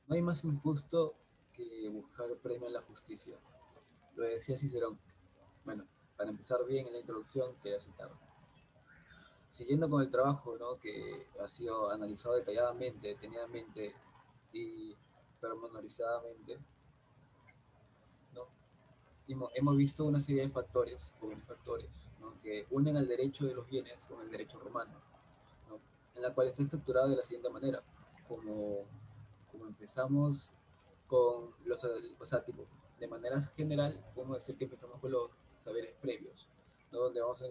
No hay más injusto que buscar el premio en la justicia. Lo decía Cicerón. Bueno, para empezar bien en la introducción, quería citar. Siguiendo con el trabajo, ¿no?, que ha sido analizado detalladamente, detenidamente y pormenorizadamente, ¿no? Hemos visto una serie de factores, jóvenes factores, ¿no?, que unen al derecho de los bienes con el derecho romano, ¿no?, en la cual está estructurado de la siguiente manera. Como, como empezamos con los, o sea, tipo, de manera general, podemos decir que empezamos con los saberes previos, ¿no?, donde vamos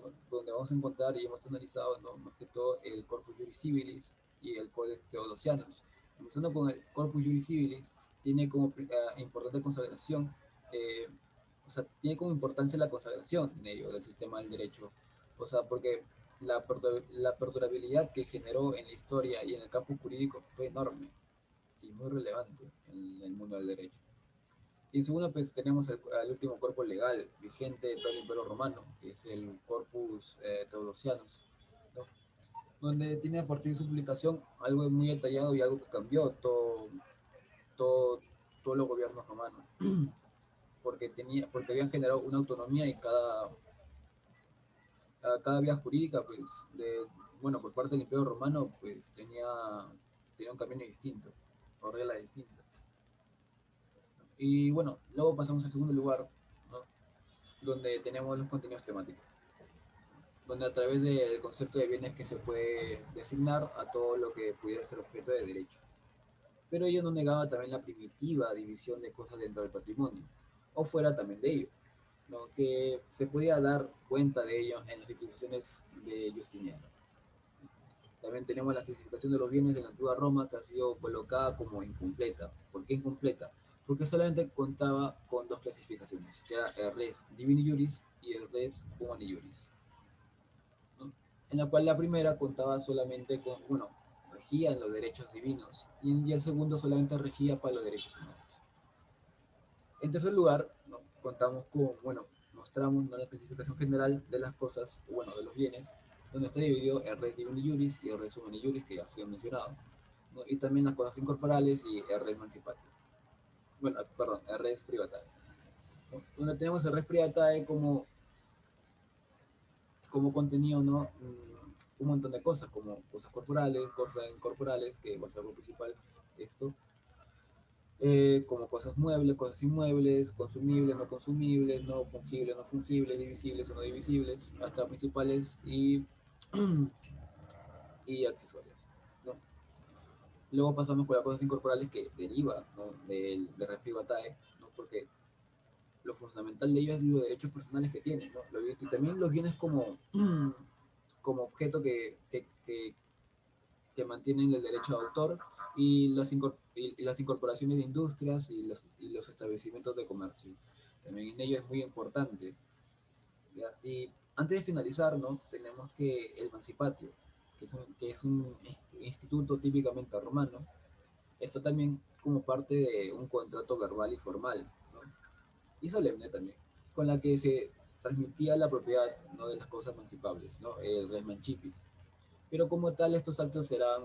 a encontrar y hemos analizado, ¿no?, más que todo el Corpus Juris Civilis y el Codex Theodosianus. Empezando con el Corpus Juris Civilis, tiene como importante consagración, eh, o sea, tiene como importancia la consagración en ello del sistema del derecho, o sea, porque la perdurabilidad que generó en la historia y en el campo jurídico fue enorme y muy relevante en el mundo del derecho. Y en segundo, pues tenemos el último cuerpo legal vigente de todo el Imperio Romano, que es el Corpus Theodosianus, ¿no?, donde tiene a partir de su publicación algo muy detallado y algo que cambió todo, todos los gobiernos romanos, porque habían generado una autonomía y cada vía jurídica, pues, bueno, por parte del Imperio Romano, pues tenía un camino distinto, o reglas distintas. Y bueno, luego pasamos al segundo lugar, ¿no?, donde tenemos los contenidos temáticos, donde a través del concepto de bienes que se puede designar a todo lo que pudiera ser objeto de derecho. Pero ello no negaba también la primitiva división de cosas dentro del patrimonio, o fuera también de ello, ¿no?, que se podía dar cuenta de ello en las instituciones de Justiniano. También tenemos la clasificación de los bienes de la antigua Roma, que ha sido colocada como incompleta. ¿Por qué incompleta? Porque solamente contaba con dos clasificaciones, que era el res divini juris y el res humani juris, ¿no?, en la cual la primera contaba solamente con, bueno, regía en los derechos divinos, y el segundo solamente regía para los derechos humanos. En tercer lugar, ¿no?, contamos con, bueno, mostramos, ¿no?, la clasificación general de las cosas, bueno, de los bienes, donde está dividido el res divini juris y el res humani juris, que ya ha sido mencionado, ¿no?, y también las cosas incorporales y el res mancipatio. Bueno, perdón, el res privatae, ¿no?, donde tenemos el res privatae como contenido, ¿no?, un montón de cosas, como cosas corporales, cosas incorporales, que va a ser lo principal, esto, como cosas muebles, cosas inmuebles, consumibles, no fungibles, no fungibles, divisibles o no divisibles, hasta principales y accesorias, ¿no? Luego pasamos con las cosas incorporales que deriva, ¿no?, de res privatae, ¿no?, porque lo fundamental de ello es los derechos personales que tienen, ¿no?, y también los bienes como objeto que mantienen el derecho de autor y las incorporaciones de industrias y los establecimientos de comercio. También en ello es muy importante, ¿ya? Y antes de finalizar, ¿no?, tenemos que el Mancipatio, que es un instituto típicamente romano, está también como parte de un contrato verbal y formal, ¿no?, y solemne también, con la que se transmitía la propiedad, ¿no?, de las cosas mancipables, ¿no?, el res mancipi. Pero como tal, estos actos será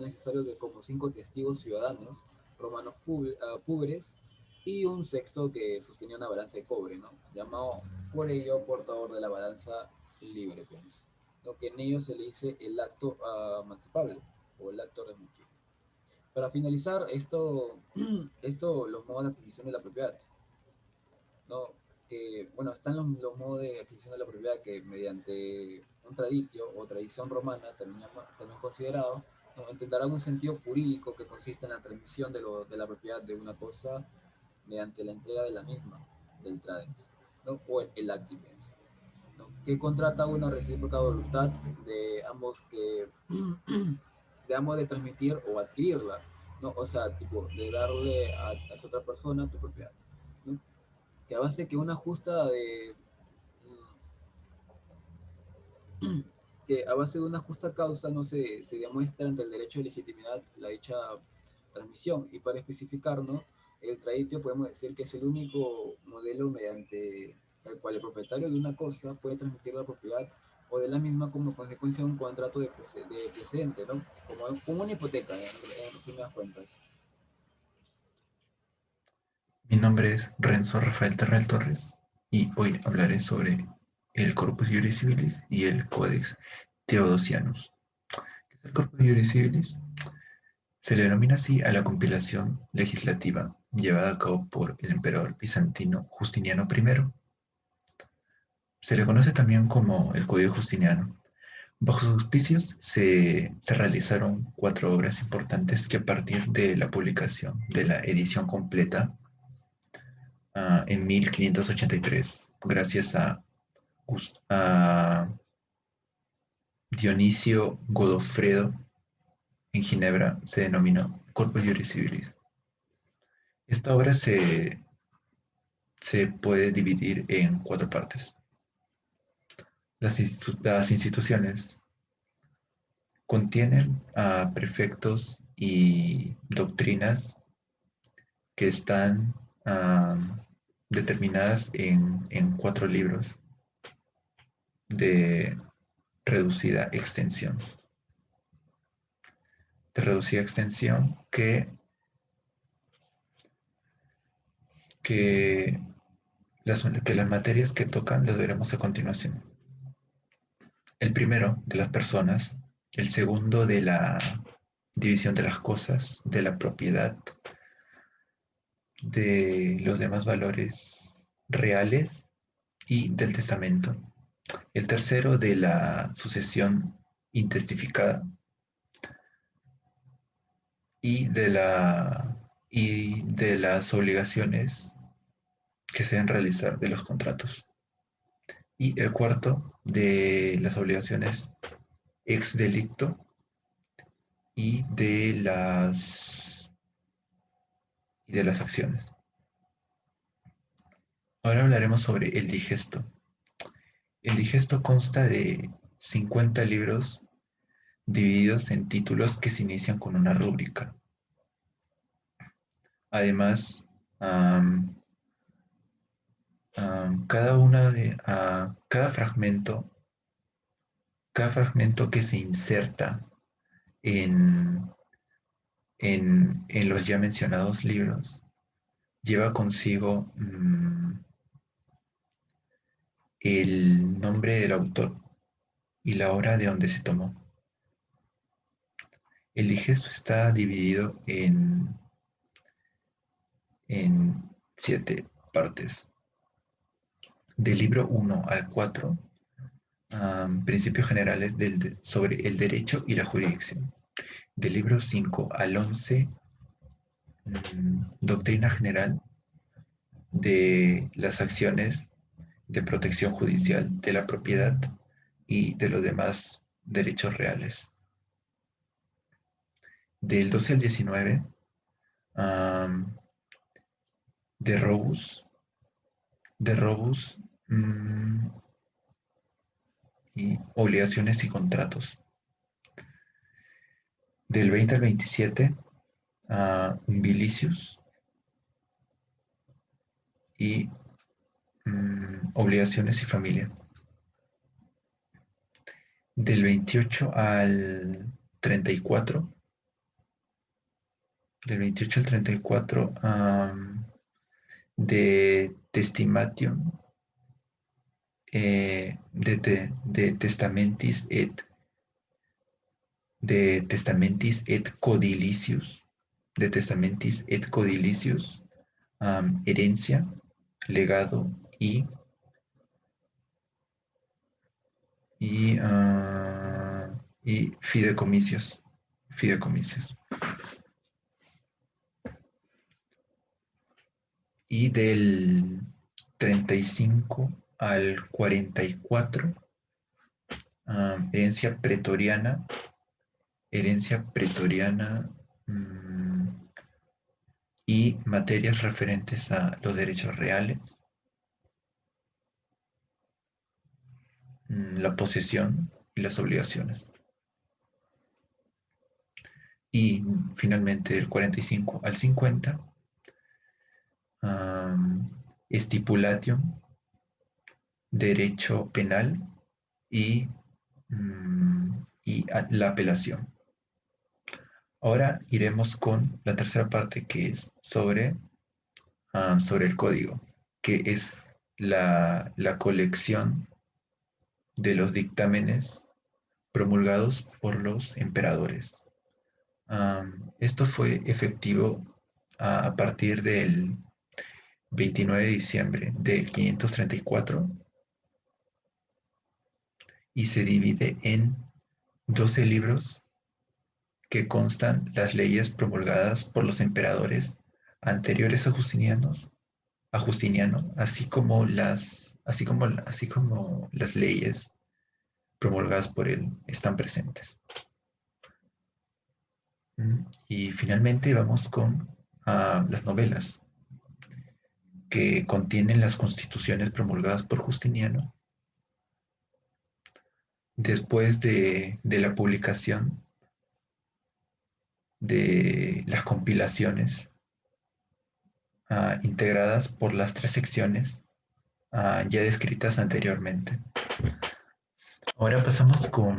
necesario que como 5 testigos ciudadanos romanos púberes y un sexto que sostenía una balanza de cobre, ¿no?, llamado por ello portador de la balanza libre, pues, lo que en ello se le dice el acto emancipable o el acto remucho. Para finalizar, los modos de adquisición de la propiedad, ¿no?, que, bueno, están los modos de adquisición de la propiedad que mediante un traditio o tradición romana, también considerado, ¿no?, entenderá un sentido jurídico que consiste en la transmisión de la propiedad de una cosa mediante la entrega de la misma, del tradens, ¿no?, o el accidens, ¿no?, que contrata una recíproca voluntad de ambos de transmitir o adquirirla, ¿no?, o sea, tipo, de darle a esa otra persona tu propiedad, ¿no?, que a base que una justa de que a base de una justa causa no se demuestra ante el derecho de legitimidad la dicha transmisión. Y para especificar, ¿no?, el traditio podemos decir que es el único modelo mediante el cual el propietario de una cosa puede transmitir la propiedad o de la misma como consecuencia de un contrato de precedente, ¿no?, como una hipoteca, en resumidas cuentas. Mi nombre es Renzo Rafael Terrell Torres y hoy hablaré sobre el Corpus Juris Civilis y el Codex Theodosianus. El Corpus Juris Civilis se le denomina así a la compilación legislativa llevada a cabo por el emperador bizantino Justiniano I. Se le conoce también como el Código Justiniano. Bajo sus auspicios se realizaron 4 obras importantes que a partir de la publicación de la edición completa en 1583, gracias a Dionisio Godofredo en Ginebra, se denominó Corpus Juris Civilis. Esta obra se puede dividir en 4 partes. Las instituciones contienen a prefectos y doctrinas que están determinadas en 4 libros de reducida extensión. De reducida extensión que las materias que tocan las veremos a continuación. El primero de las personas, el segundo de la división de las cosas, de la propiedad, de los demás valores reales y del testamento. El tercero de la sucesión intestificada y de las obligaciones que se deben realizar de los contratos. Y el cuarto de las obligaciones ex delicto y de las acciones. Ahora hablaremos sobre el digesto. El digesto consta de 50 libros divididos en títulos que se inician con una rúbrica. Además, um, cada fragmento que se inserta en, en los ya mencionados libros lleva consigo el nombre del autor y la obra de donde se tomó. El digesto está dividido en 7 partes. Del libro 1 al 4, principios generales sobre el derecho y la jurisdicción. Del libro 5 al 11, doctrina general de las acciones de protección judicial, de la propiedad y de los demás derechos reales. Del 12 al 19, de robus y obligaciones y contratos. Del 20 al 27, umbilicius y obligaciones y familia. Del 28 al 34, de testimatium, de testamentis et codilicius, herencia, legado y fideicomisos. Y del 35 al 44, herencia pretoriana, y materias referentes a los derechos reales, la posesión y las obligaciones. Y finalmente del 45 al 50, stipulatium, derecho penal y la apelación. Ahora iremos con la tercera parte, que es sobre sobre el código, que es la colección de los dictámenes promulgados por los emperadores. Esto fue efectivo a partir del 29 de diciembre de 534 y se divide en 12 libros que constan las leyes promulgadas por los emperadores anteriores a Justiniano, así como las leyes promulgadas por él están presentes. Y finalmente vamos con las novelas, que contienen las constituciones promulgadas por Justiniano después de la publicación de las compilaciones integradas por las tres secciones ya descritas anteriormente. Ahora pasamos con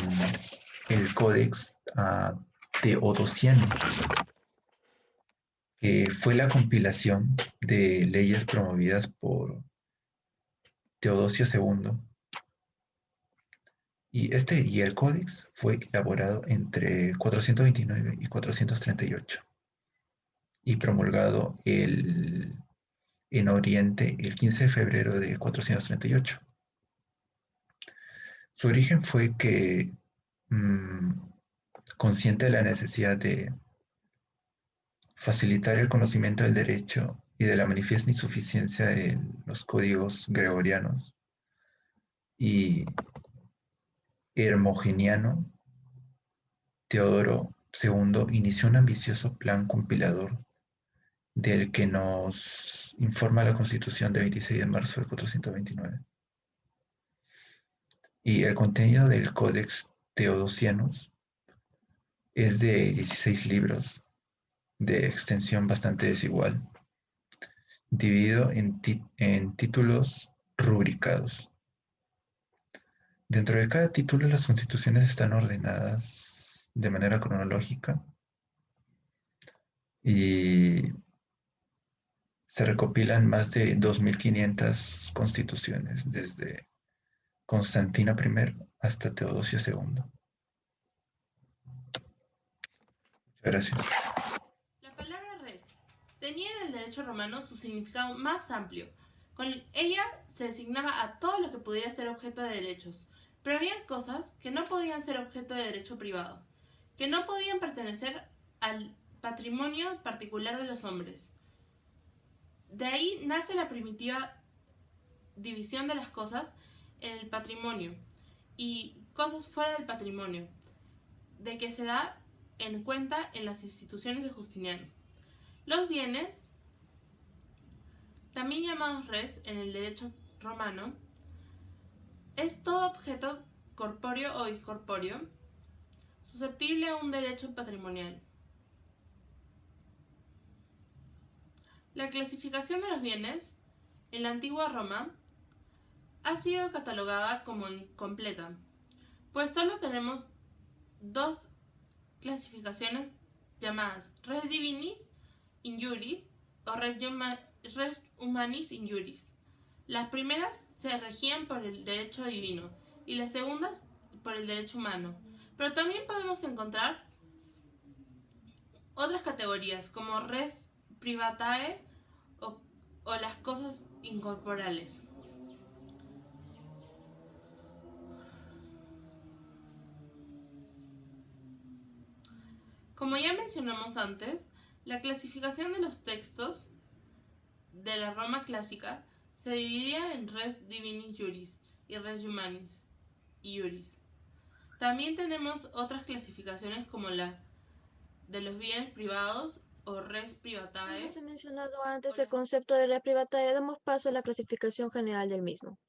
el Códex Teodosiano, que fue la compilación de leyes promovidas por Teodosio II. Y el Códex fue elaborado entre 429 y 438 y promulgado en Oriente el 15 de febrero de 438. Su origen fue que, mmm, consciente de la necesidad de facilitar el conocimiento del derecho y de la manifiesta insuficiencia de los códigos gregorianos y hermogeniano, Teodoro II inició un ambicioso plan compilador del que nos informa la Constitución de 26 de marzo de 429. Y el contenido del Codex Theodosianus es de 16 libros de extensión bastante desigual, dividido en títulos rubricados. Dentro de cada título, las constituciones están ordenadas de manera cronológica y se recopilan más de 2.500 constituciones, desde Constantino I hasta Teodosio II. Muchas gracias. La palabra res tenía en el derecho romano su significado más amplio. Con ella se designaba a todo lo que pudiera ser objeto de derechos, pero había cosas que no podían ser objeto de derecho privado, que no podían pertenecer al patrimonio particular de los hombres. De ahí nace la primitiva división de las cosas en el patrimonio y cosas fuera del patrimonio, de que se da en cuenta en las instituciones de Justiniano. Los bienes, también llamados res en el derecho romano, es todo objeto corpóreo o incorpóreo susceptible a un derecho patrimonial. La clasificación de los bienes en la antigua Roma ha sido catalogada como incompleta, pues solo tenemos dos clasificaciones llamadas res divinis in juris o res humanis in juris. Las primeras se regían por el derecho divino y las segundas por el derecho humano, pero también podemos encontrar otras categorías como res privatae o las cosas incorporales. Como ya mencionamos antes, la clasificación de los textos de la Roma clásica se dividía en res divinis juris y res humanis iuris. También tenemos otras clasificaciones como la de los bienes privados o res privatae. Como se ha mencionado antes el concepto de res privatae, damos paso a la clasificación general del mismo.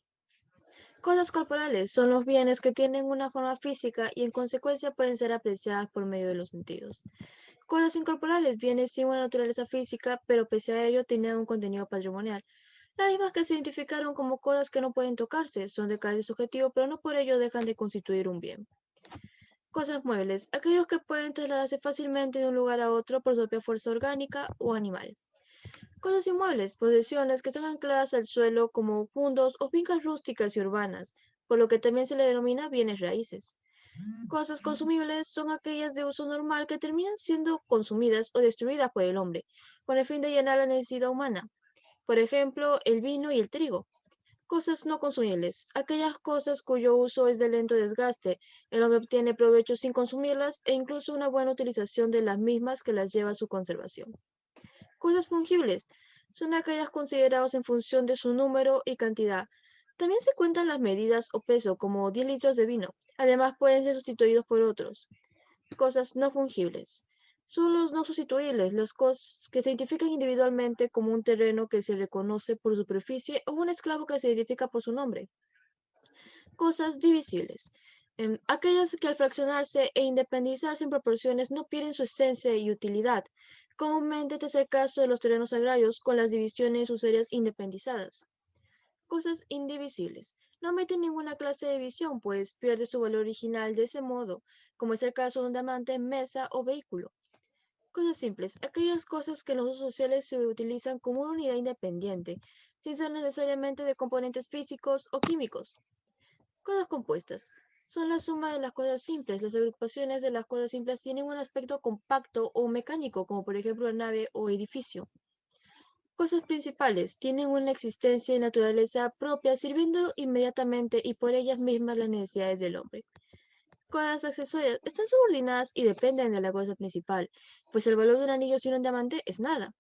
Cosas corporales son los bienes que tienen una forma física y en consecuencia pueden ser apreciadas por medio de los sentidos. Cosas incorporales, bienes sin una naturaleza física, pero pese a ello tienen un contenido patrimonial. Las mismas que se identificaron como cosas que no pueden tocarse, son de carácter subjetivo, pero no por ello dejan de constituir un bien. Cosas muebles, aquellos que pueden trasladarse fácilmente de un lugar a otro por su propia fuerza orgánica o animal. Cosas inmuebles, posesiones que están ancladas al suelo como fundos o fincas rústicas y urbanas, por lo que también se le denomina bienes raíces. Cosas consumibles son aquellas de uso normal que terminan siendo consumidas o destruidas por el hombre, con el fin de llenar la necesidad humana. Por ejemplo, el vino y el trigo. Cosas no consumibles, aquellas cosas cuyo uso es de lento desgaste, el hombre obtiene provecho sin consumirlas e incluso una buena utilización de las mismas que las lleva a su conservación. Cosas fungibles son aquellas consideradas en función de su número y cantidad. También se cuentan las medidas o peso, como 10 litros de vino. Además, pueden ser sustituidos por otros. Cosas no fungibles. Son los no sustituibles, las cosas que se identifican individualmente como un terreno que se reconoce por su superficie o un esclavo que se identifica por su nombre. Cosas divisibles. Aquellas que al fraccionarse e independizarse en proporciones no pierden su esencia y utilidad. Comúnmente este es el caso de los terrenos agrarios con las divisiones usuarias independizadas. Cosas indivisibles. No omiten ninguna clase de división, pues pierde su valor original de ese modo, como es el caso de un diamante, mesa o vehículo. Cosas simples. Aquellas cosas que en los usos sociales se utilizan como una unidad independiente, sin ser necesariamente de componentes físicos o químicos. Cosas compuestas. Son la suma de las cosas simples. Las agrupaciones de las cosas simples tienen un aspecto compacto o mecánico, como por ejemplo una nave o edificio. Cosas principales. Tienen una existencia y naturaleza propia, sirviendo inmediatamente y por ellas mismas las necesidades del hombre. Cosas accesorias. Están subordinadas y dependen de la cosa principal, pues el valor de un anillo sin un diamante es nada.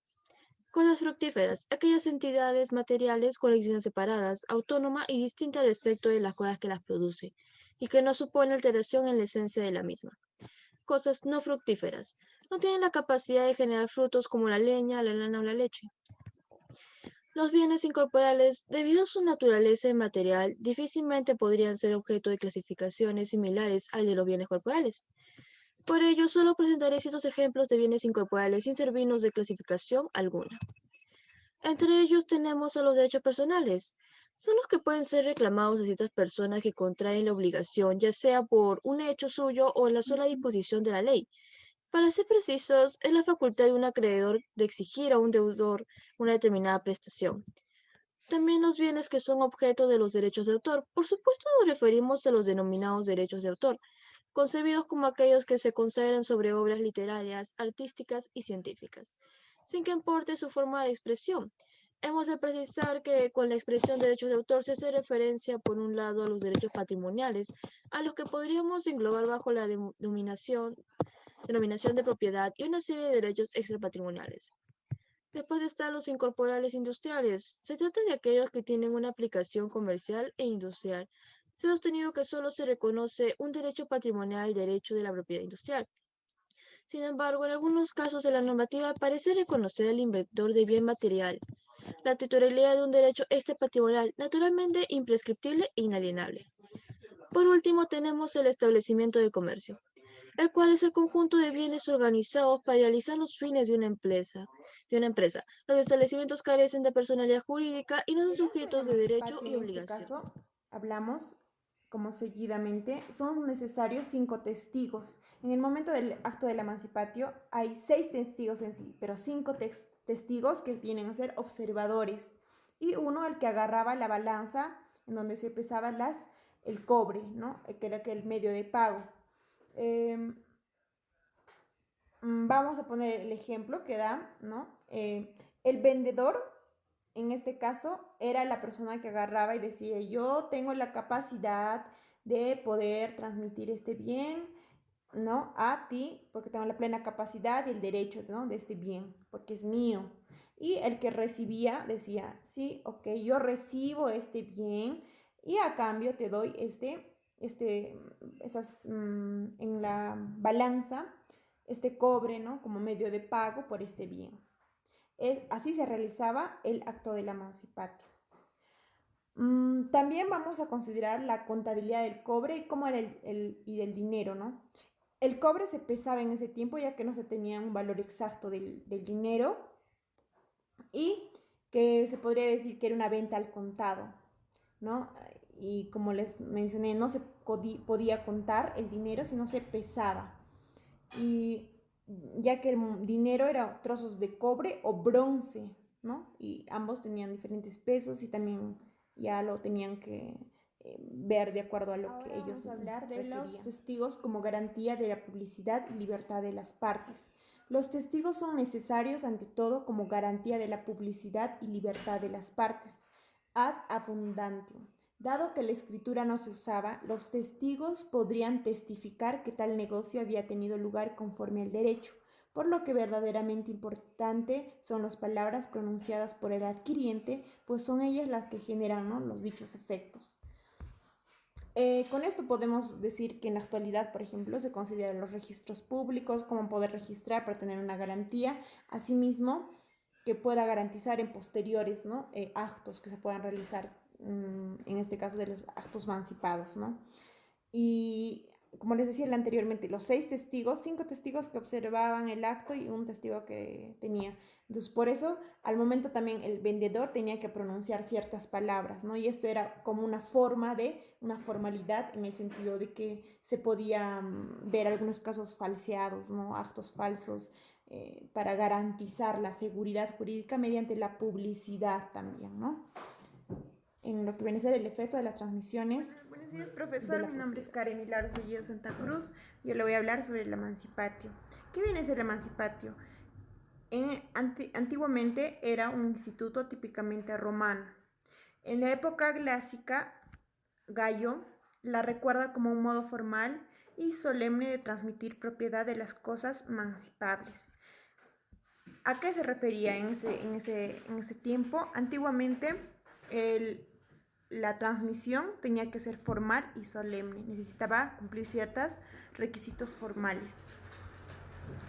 Cosas fructíferas, aquellas entidades materiales con existencias separadas, autónoma y distinta respecto de las cosas que las produce, y que no supone alteración en la esencia de la misma. Cosas no fructíferas, no tienen la capacidad de generar frutos como la leña, la lana o la leche. Los bienes incorporales, debido a su naturaleza inmaterial, difícilmente podrían ser objeto de clasificaciones similares al de los bienes corporales. Por ello, solo presentaré ciertos ejemplos de bienes incorporales sin servirnos de clasificación alguna. Entre ellos tenemos a los derechos personales. Son los que pueden ser reclamados de ciertas personas que contraen la obligación, ya sea por un hecho suyo o la sola disposición de la ley. Para ser precisos, es la facultad de un acreedor de exigir a un deudor una determinada prestación. También los bienes que son objeto de los derechos de autor. Por supuesto, nos referimos a los denominados derechos de autor, concebidos como aquellos que se consagran sobre obras literarias, artísticas y científicas, sin que importe su forma de expresión. Hemos de precisar que con la expresión derechos de autor se hace referencia, por un lado, a los derechos patrimoniales, a los que podríamos englobar bajo la denominación de propiedad y una serie de derechos extrapatrimoniales. Después están los incorporales industriales. Se trata de aquellos que tienen una aplicación comercial e industrial. Se ha sostenido que solo se reconoce un derecho patrimonial al derecho de la propiedad industrial. Sin embargo, en algunos casos de la normativa parece reconocer al inventor de bien material la titularidad de un derecho patrimonial, naturalmente imprescriptible e inalienable. Por último, tenemos el establecimiento de comercio, el cual es el conjunto de bienes organizados para realizar los fines de una empresa. Los establecimientos carecen de personalidad jurídica y no son El acto del sujetos de derecho emancipatio, y en este obligaciones. caso, hablamos como seguidamente, son necesarios 5 testigos. En el momento del acto del emancipatio hay 6 testigos en sí, pero 5 testigos que vienen a ser observadores y uno el que agarraba la balanza en donde se pesaba el cobre, ¿no? Que era el medio de pago. Vamos a poner el ejemplo que da, ¿no? El vendedor, en este caso, era la persona que agarraba y decía, yo tengo la capacidad de poder transmitir este bien, ¿no? A ti, porque tengo la plena capacidad y el derecho, ¿no? De este bien, porque es mío. Y el que recibía decía, sí, ok, yo recibo este bien y a cambio te doy en la balanza, este cobre, ¿no? Como medio de pago por este bien. Así se realizaba el acto del emancipatio. También vamos a considerar la contabilidad del cobre y cómo era y del dinero, ¿no? El cobre se pesaba en ese tiempo ya que no se tenía un valor exacto del dinero y que se podría decir que era una venta al contado, ¿no? Y como les mencioné, no se podía contar el dinero, sino se pesaba. Y ya que el dinero era trozos de cobre o bronce, ¿no? Y ambos tenían diferentes pesos y también ya lo tenían que ver de acuerdo a lo que ellos Vamos a hablar de requerían. los Testigos como garantía de la publicidad y libertad de las partes. Los testigos son necesarios ante todo como garantía de la publicidad y libertad de las partes. Ad abundantium. Dado que la escritura no se usaba, los testigos podrían testificar que tal negocio había tenido lugar conforme al derecho, por lo que verdaderamente importante son las palabras pronunciadas por el adquiriente, pues son ellas las que generan, ¿no?, los dichos efectos. Con esto podemos decir que en la actualidad, por ejemplo, se consideran los registros públicos como poder registrar para tener una garantía, asimismo que pueda garantizar en posteriores, ¿no?, actos que se puedan realizar, en este caso de los actos mancipados, ¿no? Y como les decía anteriormente, los 6 testigos, 5 testigos que observaban el acto y un testigo que tenía. Entonces, por eso, al momento también el vendedor tenía que pronunciar ciertas palabras, ¿no? Y esto era como una forma de, una formalidad en el sentido de que se podía ver algunos casos falseados, ¿no? Actos falsos, para garantizar la seguridad jurídica mediante la publicidad también, ¿no? En lo que viene a ser el efecto de las transmisiones. Buenos días, profesor. Mi nombre es Karen Milagros Olledo Santa Cruz. Yo le voy a hablar sobre el emancipatio. ¿Qué viene a ser el emancipatio? Antiguamente era un instituto típicamente romano. En la época clásica, Gallo la recuerda como un modo formal y solemne de transmitir propiedad de las cosas mancipables. ¿A qué se refería en ese tiempo? Antiguamente, la transmisión tenía que ser formal y solemne, necesitaba cumplir ciertos requisitos formales.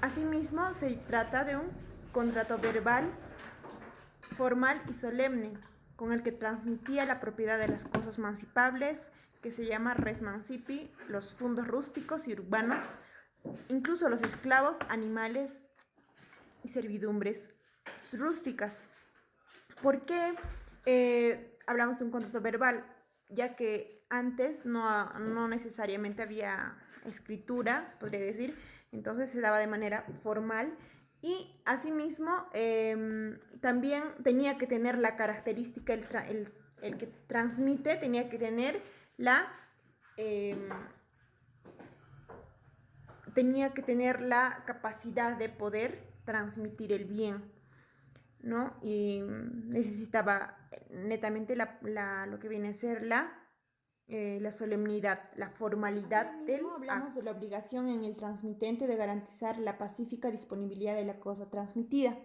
Asimismo, se trata de un contrato verbal formal y solemne, con el que transmitía la propiedad de las cosas mancipables, que se llama res mancipi, los fundos rústicos y urbanos, incluso los esclavos, animales y servidumbres rústicas. ¿Por qué hablamos de un contrato verbal? Ya que antes no necesariamente había escritura, se podría decir, entonces se daba de manera formal y asimismo también tenía que tener la característica, el que transmite tenía que tener la capacidad de poder transmitir el bien, ¿no? Y necesitaba netamente lo que viene a ser la solemnidad, la formalidad del acto. Hablamos de la obligación en el transmitente de garantizar la pacífica disponibilidad de la cosa transmitida.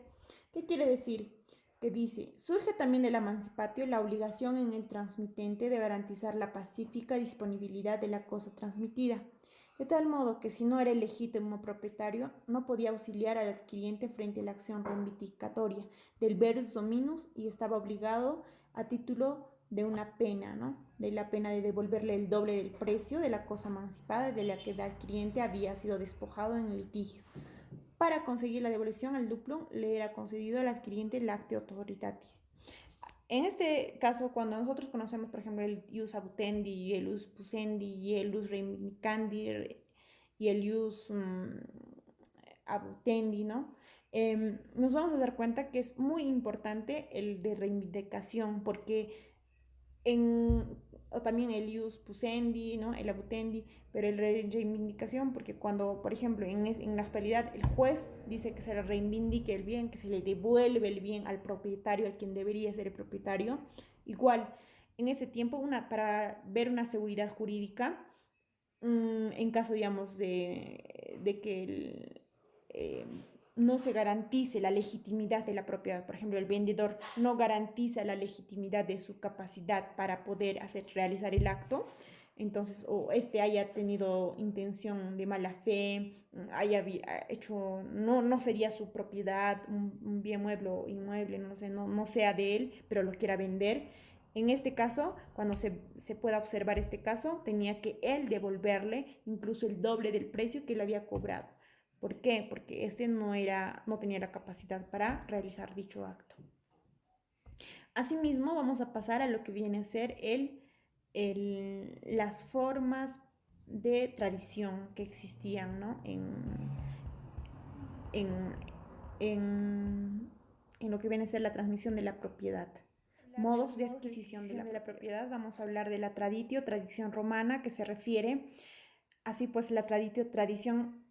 ¿Qué quiere decir? Que dice, surge también del emancipatio la obligación en el transmitente de garantizar la pacífica disponibilidad de la cosa transmitida, de tal modo que si no era el legítimo propietario, no podía auxiliar al adquiriente frente a la acción reivindicatoria del verus dominus y estaba obligado a título de una pena, ¿no?, de la pena de devolverle el doble del precio de la cosa emancipada de la que el adquiriente había sido despojado en el litigio. Para conseguir la devolución al duplum le era concedido al adquiriente lacte autoritatis. En este caso, cuando nosotros conocemos, por ejemplo, el ius abutendi, el ius pusendi y el ius reivindicandi y el ius abutendi, ¿no? Nos vamos a dar cuenta que es muy importante el de reivindicación, porque o también el ius pusendi, ¿no?, el abutendi, pero el reivindicación, porque cuando, por ejemplo, en la actualidad el juez dice que se le reivindique el bien, que se le devuelve el bien al propietario, a quien debería ser el propietario, igual, en ese tiempo, para ver una seguridad jurídica, en caso, digamos, de que no se garantice la legitimidad de la propiedad. Por ejemplo, el vendedor no garantiza la legitimidad de su capacidad para poder realizar el acto. Entonces, o haya tenido intención de mala fe, haya hecho, no sería su propiedad, un bien mueble o inmueble, no sea de él, pero lo quiera vender. En este caso, cuando se pueda observar este caso, tenía que él devolverle incluso el doble del precio que le había cobrado. ¿Por qué? Porque este no tenía la capacidad para realizar dicho acto. Asimismo, vamos a pasar a lo que viene a ser las formas de tradición que existían, ¿no?, en lo lo que viene a ser la transmisión de la propiedad. Modos de adquisición de la propiedad. Vamos a hablar de la traditio, tradición romana, que se refiere, así pues, la traditio, tradición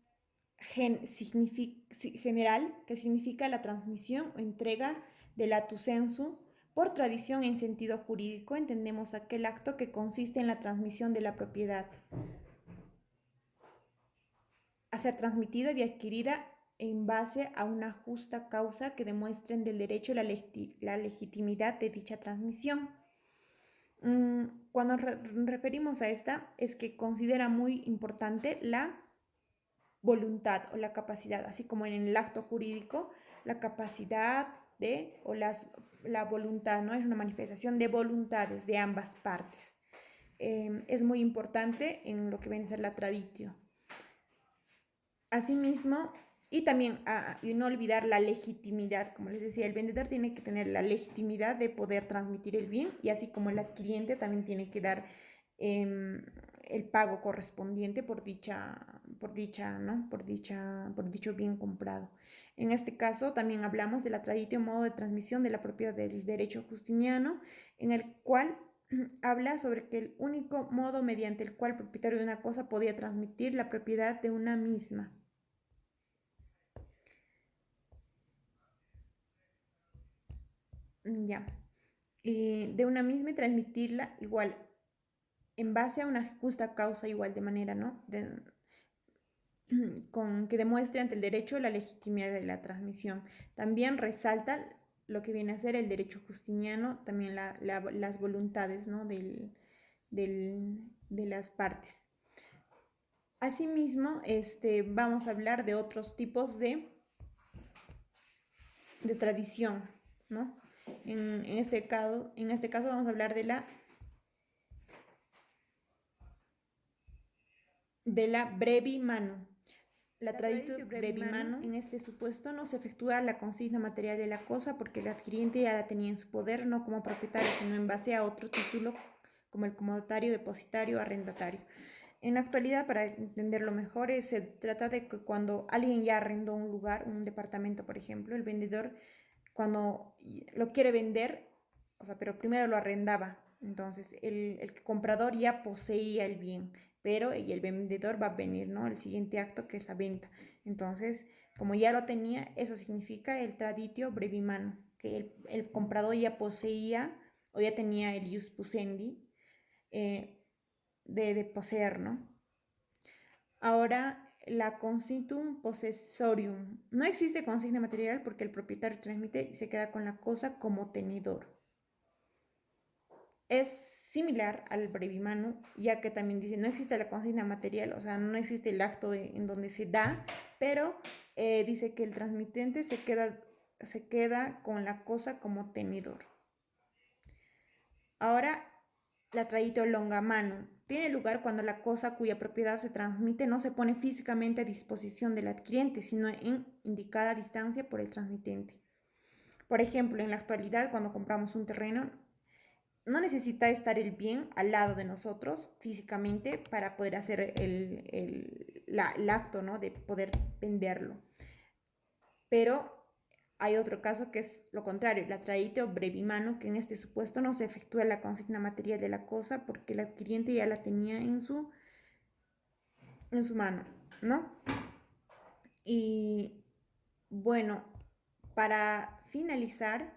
general, que significa la transmisión o entrega de latus sensu. Por tradición en sentido jurídico entendemos aquel acto que consiste en la transmisión de la propiedad a ser transmitida y adquirida en base a una justa causa que demuestren del derecho la legitimidad de dicha transmisión. Cuando referimos a esta, es que considera muy importante la voluntad o la capacidad, así como en el acto jurídico, la capacidad de, o la voluntad, ¿no? Es una manifestación de voluntades de ambas partes. Es muy importante en lo que viene a ser la traditio. Asimismo, y también, y no olvidar la legitimidad, como les decía, el vendedor tiene que tener la legitimidad de poder transmitir el bien, y así como el adquiriente también tiene que dar el pago correspondiente por dicho bien comprado. En este caso también hablamos de la traditio, modo de transmisión de la propiedad del derecho justiniano, en el cual habla sobre que el único modo mediante el cual el propietario de una cosa podía transmitir la propiedad de una misma. Ya. Y de una misma y transmitirla igual en base a una justa causa igual de manera, ¿no? Con que demuestre ante el derecho la legitimidad de la transmisión. También resalta lo que viene a ser el derecho justiniano, también las voluntades, ¿no? de las partes. Asimismo, vamos a hablar de otros tipos de tradición, ¿no? En este caso vamos a hablar de la brevi manu. La traditio brevi manu, en este supuesto, no se efectúa la consigna material de la cosa porque el adquiriente ya la tenía en su poder, no como propietario, sino en base a otro título como el comodatario, depositario, arrendatario. En la actualidad, para entenderlo mejor, se trata de que cuando alguien ya arrendó un lugar, un departamento, por ejemplo, el vendedor, cuando lo quiere vender, o sea, pero primero lo arrendaba, entonces el comprador ya poseía el bien, pero y el vendedor va a venir, ¿no? El siguiente acto, que es la venta. Entonces, como ya lo tenía, eso significa el traditio brevi manu, que el comprador ya poseía o ya tenía el ius possendi, de poseer, ¿no? Ahora, la constitutum possessorium. No existe consigna material porque el propietario transmite y se queda con la cosa como tenedor. Es similar al brevi manu, ya que también dice, no existe la consigna material, o sea, no existe el acto en donde se da, pero dice que el transmitente se queda con la cosa como tenedor. Ahora, la traditio longa manu tiene lugar cuando la cosa cuya propiedad se transmite no se pone físicamente a disposición del adquiriente, sino en indicada distancia por el transmitente. Por ejemplo, en la actualidad, cuando compramos un terreno, no necesita estar el bien al lado de nosotros físicamente para poder hacer el acto, ¿no? De poder venderlo. Pero hay otro caso que es lo contrario, la traditio brevi manu, que en este supuesto no se efectúa la consigna material de la cosa porque el adquiriente ya la tenía en su mano, ¿no? Y bueno, para finalizar,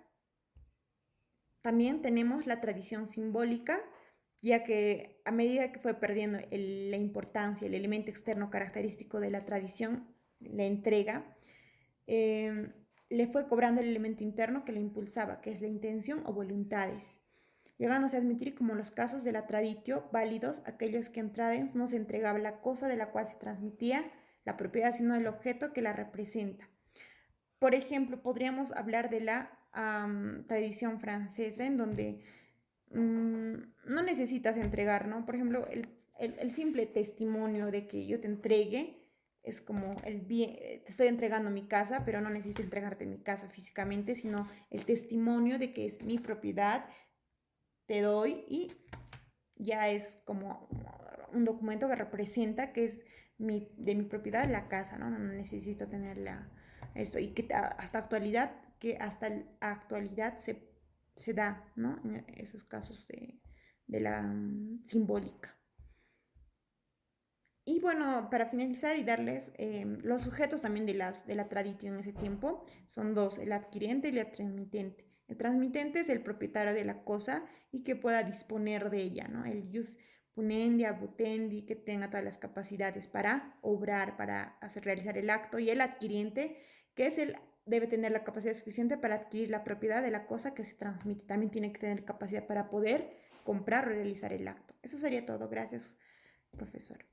también tenemos la tradición simbólica, ya que a medida que fue perdiendo la importancia, el elemento externo característico de la tradición, la entrega, le fue cobrando el elemento interno que la impulsaba, que es la intención o voluntades, llegándose a admitir como los casos de la traditio válidos aquellos que en tradiens no se entregaba la cosa de la cual se transmitía la propiedad, sino el objeto que la representa. Por ejemplo, podríamos hablar de la tradición francesa, en donde no necesitas entregar, ¿no? Por ejemplo, el simple testimonio de que yo te entregue es como el bien, te estoy entregando mi casa, pero no necesito entregarte mi casa físicamente, sino el testimonio de que es mi propiedad, te doy y ya es como un documento que representa que es de mi propiedad la casa, ¿no? No necesito tenerla esto, y que hasta actualidad que hasta la actualidad se da, ¿no? En esos casos de la simbólica. Y bueno, para finalizar y darles los sujetos también de la tradición en ese tiempo son dos, el adquirente y el transmitente. El transmitente es el propietario de la cosa y que pueda disponer de ella, ¿no? El jus punendi, abutendi, que tenga todas las capacidades para obrar, para realizar el acto. Y el adquiriente, que es debe tener la capacidad suficiente para adquirir la propiedad de la cosa que se transmite. También tiene que tener capacidad para poder comprar o realizar el acto. Eso sería todo. Gracias, profesor.